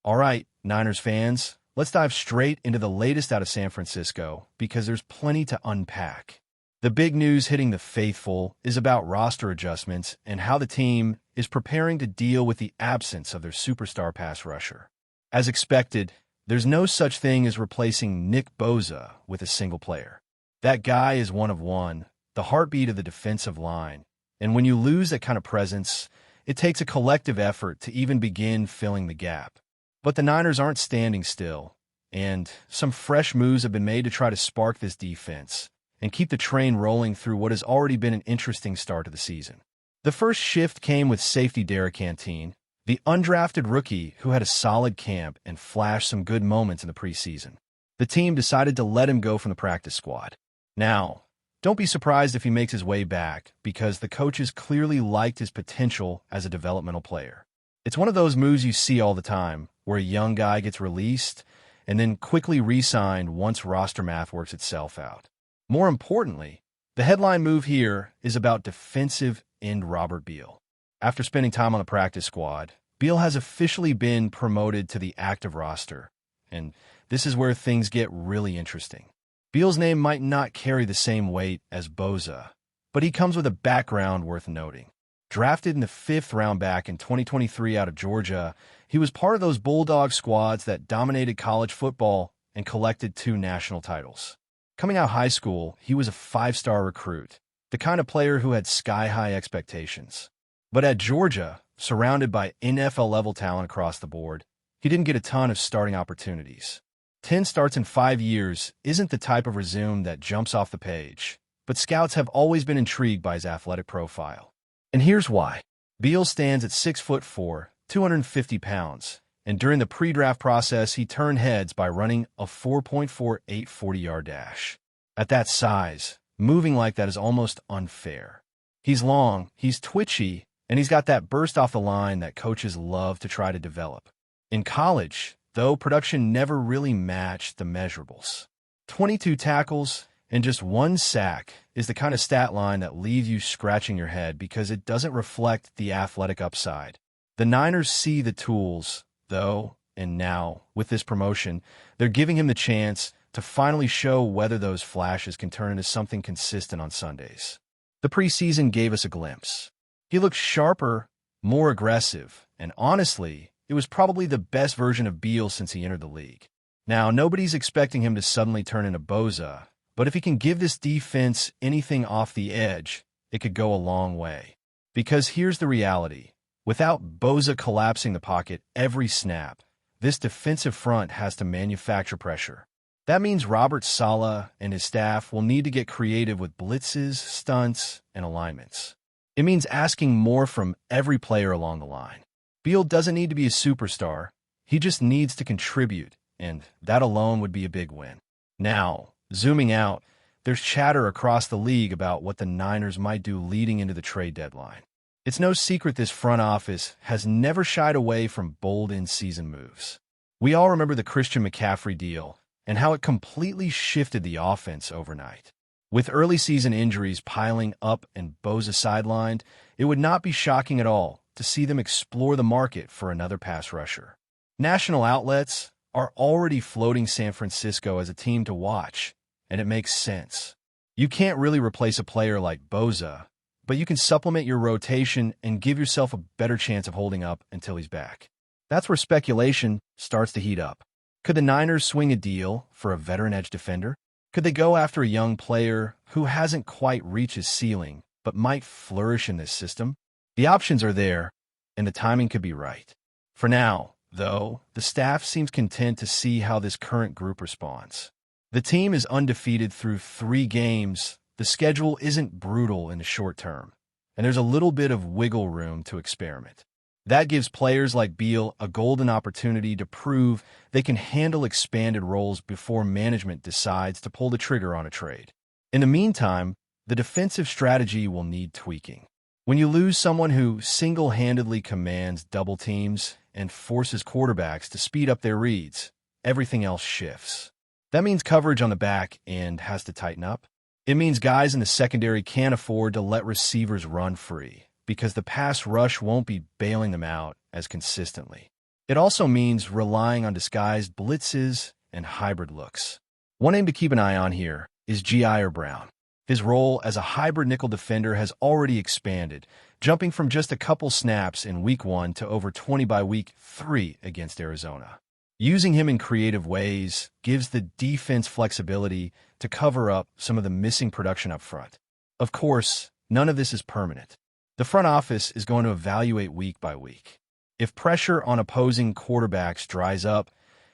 All right, Niners fans, let's dive straight into the latest out of San Francisco because there's plenty to unpack. The big news hitting the faithful is about roster adjustments and how the team is preparing to deal with the absence of their superstar pass rusher. As expected, there's no such thing as replacing Nick Bosa with a single player. That guy is one of one, the heartbeat of the defensive line, and when you lose that kind of presence, it takes a collective effort to even begin filling the gap. But the Niners aren't standing still, and some fresh moves have been made to try to spark this defense and keep the train rolling through what has already been an interesting start to the season. The first shift came with safety Derek Canteen, the undrafted rookie who had a solid camp and flashed some good moments in the preseason. The team decided to let him go from the practice squad. Now, don't be surprised if he makes his way back, because the coaches clearly liked his potential as a developmental player. It's one of those moves you see all the time, where a young guy gets released and then quickly re-signed once roster math works itself out. More importantly, the headline move here is about defensive end Robert Beal. After spending time on the practice squad, Beal has officially been promoted to the active roster, and this is where things get really interesting. Beal's name might not carry the same weight as Bosa, but he comes with a background worth noting. Drafted in the 5th round back in 2023 out of Georgia, he was part of those Bulldog squads that dominated college football and collected 2 national titles. Coming out of high school, he was a 5-star recruit, the kind of player who had sky-high expectations. But at Georgia, surrounded by NFL-level talent across the board, he didn't get a ton of starting opportunities. 10 starts in 5 years isn't the type of resume that jumps off the page, but scouts have always been intrigued by his athletic profile. And here's why. Beal stands at 6'4", 250 pounds, and during the pre-draft process, he turned heads by running a 4.48 40-yard dash. At that size, moving like that is almost unfair. He's long, he's twitchy, and he's got that burst off the line that coaches love to try to develop. In college, though, production never really matched the measurables. 22 tackles and just 1 sack is the kind of stat line that leaves you scratching your head because it doesn't reflect the athletic upside. The Niners see the tools, though, and now, with this promotion, they're giving him the chance to finally show whether those flashes can turn into something consistent on Sundays. The preseason gave us a glimpse. He looked sharper, more aggressive, and honestly, it was probably the best version of Beal since he entered the league. Now, nobody's expecting him to suddenly turn into Bosa, but if he can give this defense anything off the edge, it could go a long way. Because here's the reality. Without Bosa collapsing the pocket every snap, this defensive front has to manufacture pressure. That means Robert Saleh and his staff will need to get creative with blitzes, stunts, and alignments. It means asking more from every player along the line. Beal doesn't need to be a superstar. He just needs to contribute, and that alone would be a big win. Now, zooming out, there's chatter across the league about what the Niners might do leading into the trade deadline. It's no secret this front office has never shied away from bold in-season moves. We all remember the Christian McCaffrey deal and how it completely shifted the offense overnight. With early season injuries piling up and Bosa sidelined, it would not be shocking at all to see them explore the market for another pass rusher. National outlets are already floating San Francisco as a team to watch, and it makes sense. You can't really replace a player like Bosa, but you can supplement your rotation and give yourself a better chance of holding up until he's back. That's where speculation starts to heat up. Could the Niners swing a deal for a veteran edge defender? Could they go after a young player who hasn't quite reached his ceiling, but might flourish in this system? The options are there, and the timing could be right. For now, though, the staff seems content to see how this current group responds. The team is undefeated through 3 games. The schedule isn't brutal in the short term, and there's a little bit of wiggle room to experiment. That gives players like Beal a golden opportunity to prove they can handle expanded roles before management decides to pull the trigger on a trade. In the meantime, the defensive strategy will need tweaking. When you lose someone who single-handedly commands double teams and forces quarterbacks to speed up their reads, everything else shifts. That means coverage on the back end has to tighten up. It means guys in the secondary can't afford to let receivers run free because the pass rush won't be bailing them out as consistently. It also means relying on disguised blitzes and hybrid looks. One name to keep an eye on here is Jair Brown. His role as a hybrid nickel defender has already expanded, jumping from just a couple snaps in Week 1 to over 20 by Week 3 against Arizona. Using him in creative ways gives the defense flexibility to cover up some of the missing production up front. Of course, none of this is permanent. The front office is going to evaluate week by week. If pressure on opposing quarterbacks dries up,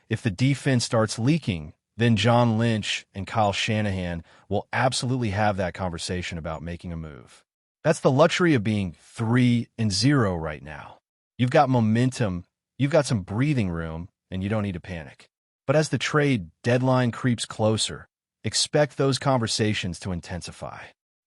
if the defense starts leaking, then John Lynch and Kyle Shanahan will absolutely have that conversation about making a move. That's the luxury of being 3-0 right now. You've got momentum, you've got some breathing room, and you don't need to panic. But as the trade deadline creeps closer, expect those conversations to intensify.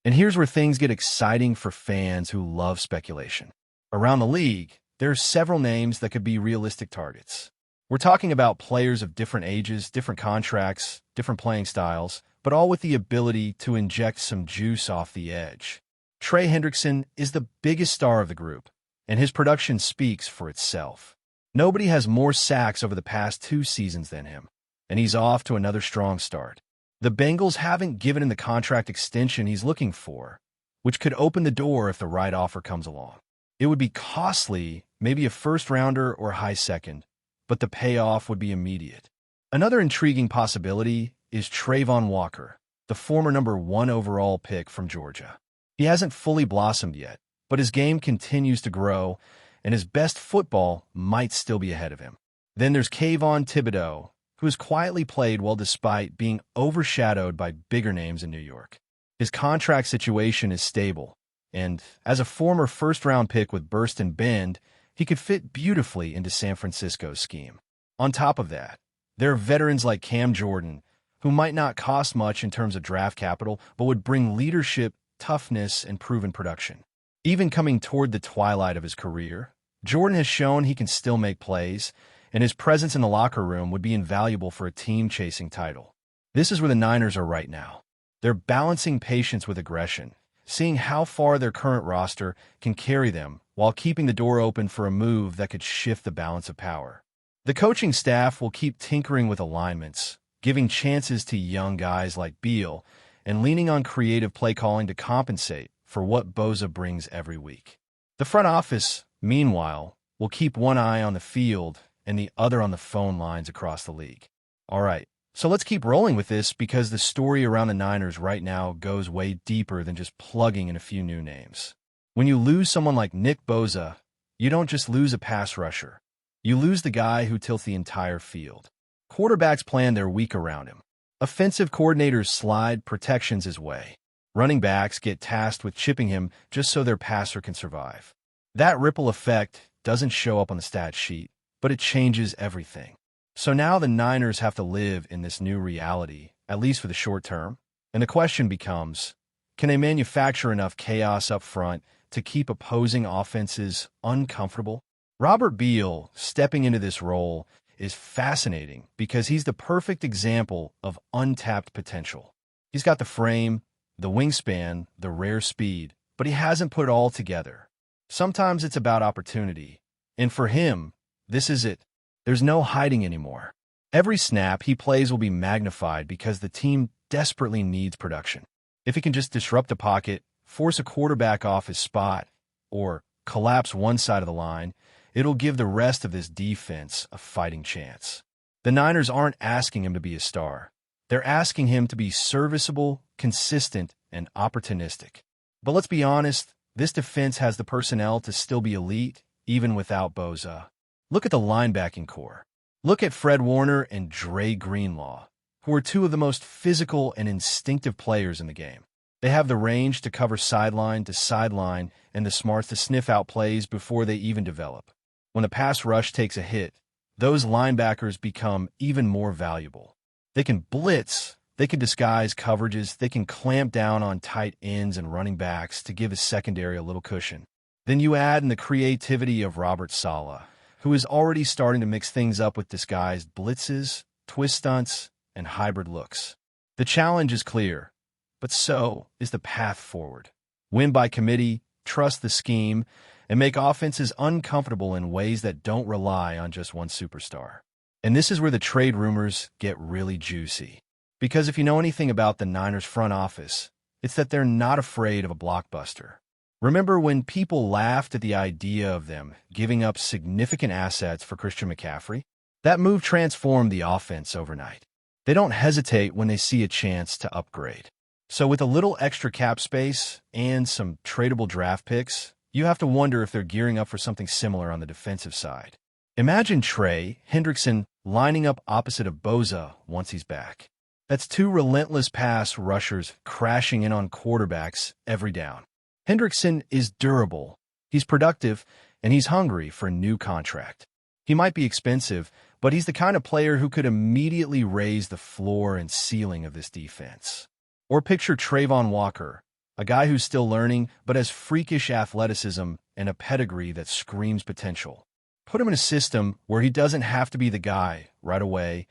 And here's where things get exciting for fans who love speculation. Around the league, there are several names that could be realistic targets. We're talking about players of different ages, different contracts, different playing styles, but all with the ability to inject some juice off the edge. Trey Hendrickson is the biggest star of the group, and his production speaks for itself. Nobody has more sacks over the past 2 seasons than him, and he's off to another strong start. The Bengals haven't given him the contract extension he's looking for, which could open the door if the right offer comes along. It would be costly, maybe a first-rounder or high second, but the payoff would be immediate. Another intriguing possibility is Trayvon Walker, the former number 1 overall pick from Georgia. He hasn't fully blossomed yet, but his game continues to grow, and his best football might still be ahead of him. Then there's Kayvon Thibodeau, who has quietly played well despite being overshadowed by bigger names in New York. His contract situation is stable, and as a former first-round pick with burst and bend, he could fit beautifully into San Francisco's scheme. On top of that, there are veterans like Cam Jordan, who might not cost much in terms of draft capital, but would bring leadership, toughness, and proven production. Even coming toward the twilight of his career, Jordan has shown he can still make plays, and his presence in the locker room would be invaluable for a team chasing title. This is where the Niners are right now. They're balancing patience with aggression, seeing how far their current roster can carry them while keeping the door open for a move that could shift the balance of power. The coaching staff will keep tinkering with alignments, giving chances to young guys like Beal, and leaning on creative play calling to compensate for what Bosa brings every week. The front office, meanwhile, will keep one eye on the field and the other on the phone lines across the league. All right, so let's keep rolling with this because the story around the Niners right now goes way deeper than just plugging in a few new names. When you lose someone like Nick Bosa, you don't just lose a pass rusher. You lose the guy who tilts the entire field. Quarterbacks plan their week around him. Offensive coordinators slide protections his way. Running backs get tasked with chipping him just so their passer can survive. That ripple effect doesn't show up on the stat sheet, but it changes everything. So now the Niners have to live in this new reality, at least for the short term. And the question becomes, can they manufacture enough chaos up front to keep opposing offenses uncomfortable? Robert Beal stepping into this role is fascinating because he's the perfect example of untapped potential. He's got the frame, the wingspan, the rare speed, but he hasn't put it all together. Sometimes it's about opportunity, and for him, this is it. There's no hiding anymore. Every snap he plays will be magnified because the team desperately needs production. If he can just disrupt the pocket, force a quarterback off his spot, or collapse one side of the line, it'll give the rest of this defense a fighting chance. The Niners aren't asking him to be a star. They're asking him to be serviceable, consistent, and opportunistic. But let's be honest, this defense has the personnel to still be elite, even without Bosa. Look at the linebacking core. Look at Fred Warner and Dre Greenlaw, who are 2 of the most physical and instinctive players in the game. They have the range to cover sideline to sideline and the smarts to sniff out plays before they even develop. When the pass rush takes a hit, those linebackers become even more valuable. They can blitz, they can disguise coverages, they can clamp down on tight ends and running backs to give his secondary a little cushion. Then you add in the creativity of Robert Saleh, who is already starting to mix things up with disguised blitzes, twist stunts, and hybrid looks. The challenge is clear, but so is the path forward. Win by committee, trust the scheme, and make offenses uncomfortable in ways that don't rely on just one superstar. And this is where the trade rumors get really juicy. Because if you know anything about the Niners front office, it's that they're not afraid of a blockbuster. Remember when people laughed at the idea of them giving up significant assets for Christian McCaffrey? That move transformed the offense overnight. They don't hesitate when they see a chance to upgrade. So with a little extra cap space and some tradable draft picks, you have to wonder if they're gearing up for something similar on the defensive side. Imagine Trey Hendrickson lining up opposite of Bosa once he's back. That's two relentless pass rushers crashing in on quarterbacks every down. Hendrickson is durable, he's productive, and he's hungry for a new contract. He might be expensive, but he's the kind of player who could immediately raise the floor and ceiling of this defense. Or picture Trayvon Walker, a guy who's still learning but has freakish athleticism and a pedigree that screams potential. Put him in a system where he doesn't have to be the guy right away,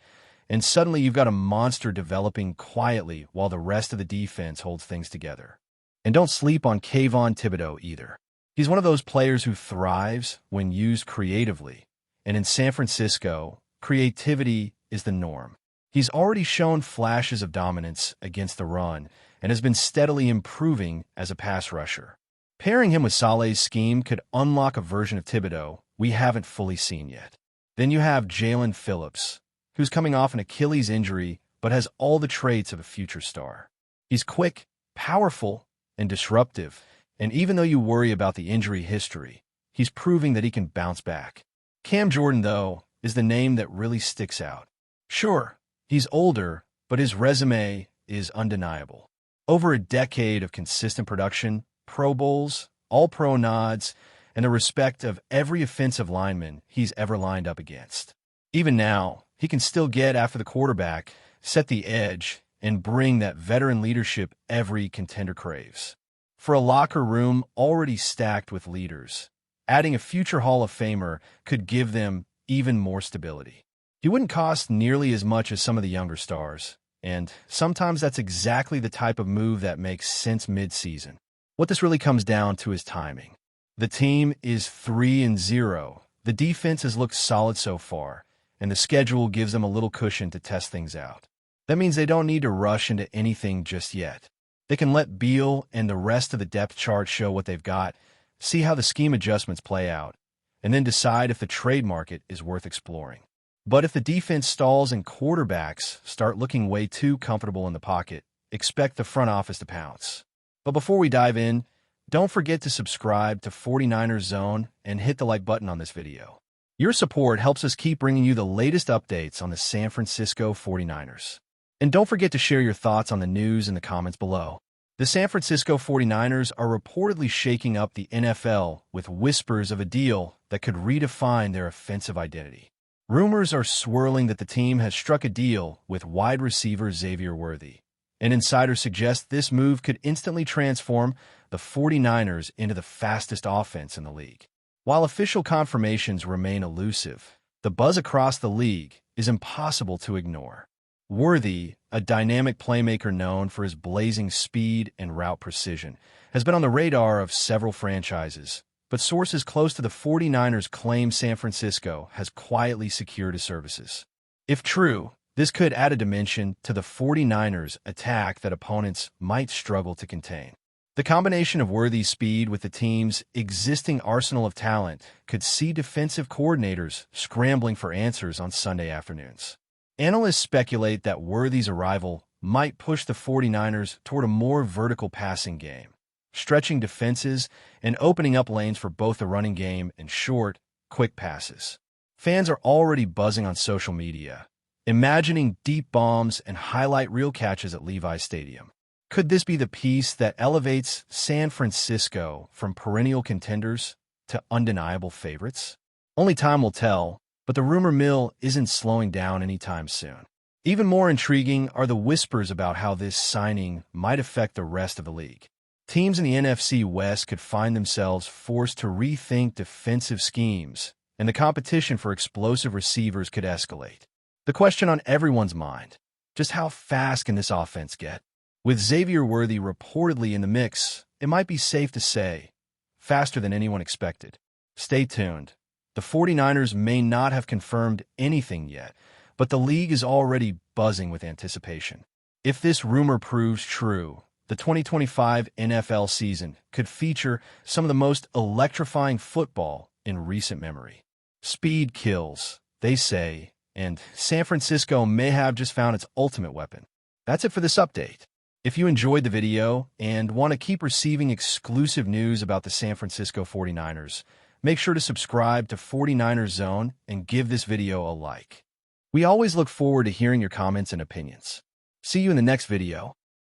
and suddenly you've got a monster developing quietly while the rest of the defense holds things together. And don't sleep on Kayvon Thibodeau either. He's one of those players who thrives when used creatively, and in San Francisco, creativity is the norm. He's already shown flashes of dominance against the run and has been steadily improving as a pass rusher. Pairing him with Saleh's scheme could unlock a version of Thibodeau we haven't fully seen yet. Then you have Jalen Phillips, who's coming off an Achilles injury but has all the traits of a future star. He's quick, powerful, and disruptive, and even though you worry about the injury history, he's proving that he can bounce back. Cam Jordan, though, is the name that really sticks out. Sure, he's older, but his resume is undeniable. Over a decade of consistent production, Pro Bowls, All-Pro nods, and the respect of every offensive lineman he's ever lined up against. Even now, he can still get after the quarterback, set the edge, and bring that veteran leadership every contender craves. For a locker room already stacked with leaders, adding a future Hall of Famer could give them even more stability. He wouldn't cost nearly as much as some of the younger stars, and sometimes that's exactly the type of move that makes sense mid-season. What this really comes down to is timing. The team is 3-0. The defense has looked solid so far, and the schedule gives them a little cushion to test things out. That means they don't need to rush into anything just yet. They can let Beal and the rest of the depth chart show what they've got, see how the scheme adjustments play out, and then decide if the trade market is worth exploring. But if the defense stalls and quarterbacks start looking way too comfortable in the pocket, expect the front office to pounce. But before we dive in, don't forget to subscribe to 49ers Zone and hit the like button on this video. Your support helps us keep bringing you the latest updates on the San Francisco 49ers. And don't forget to share your thoughts on the news in the comments below. The San Francisco 49ers are reportedly shaking up the NFL with whispers of a deal that could redefine their offensive identity. Rumors are swirling that the team has struck a deal with wide receiver Xavier Worthy. An insider suggests this move could instantly transform the 49ers into the fastest offense in the league. While official confirmations remain elusive, the buzz across the league is impossible to ignore. Worthy, a dynamic playmaker known for his blazing speed and route precision, has been on the radar of several franchises, but sources close to the 49ers claim San Francisco has quietly secured his services. If true, this could add a dimension to the 49ers' attack that opponents might struggle to contain. The combination of Worthy's speed with the team's existing arsenal of talent could see defensive coordinators scrambling for answers on Sunday afternoons. Analysts speculate that Worthy's arrival might push the 49ers toward a more vertical passing game, stretching defenses and opening up lanes for both the running game and short, quick passes. Fans are already buzzing on social media, imagining deep bombs and highlight reel catches at Levi's Stadium. Could this be the piece that elevates San Francisco from perennial contenders to undeniable favorites? Only time will tell, but the rumor mill isn't slowing down anytime soon. Even more intriguing are the whispers about how this signing might affect the rest of the league. Teams in the NFC West could find themselves forced to rethink defensive schemes, and the competition for explosive receivers could escalate. The question on everyone's mind, just how fast can this offense get? With Xavier Worthy reportedly in the mix, it might be safe to say faster than anyone expected. Stay tuned. The 49ers may not have confirmed anything yet, but the league is already buzzing with anticipation. If this rumor proves true, the 2025 NFL season could feature some of the most electrifying football in recent memory. Speed kills, they say, and San Francisco may have just found its ultimate weapon. That's it for this update. If you enjoyed the video and want to keep receiving exclusive news about the San Francisco 49ers, make sure to subscribe to 49ers Zone and give this video a like. We always look forward to hearing your comments and opinions. See you in the next video.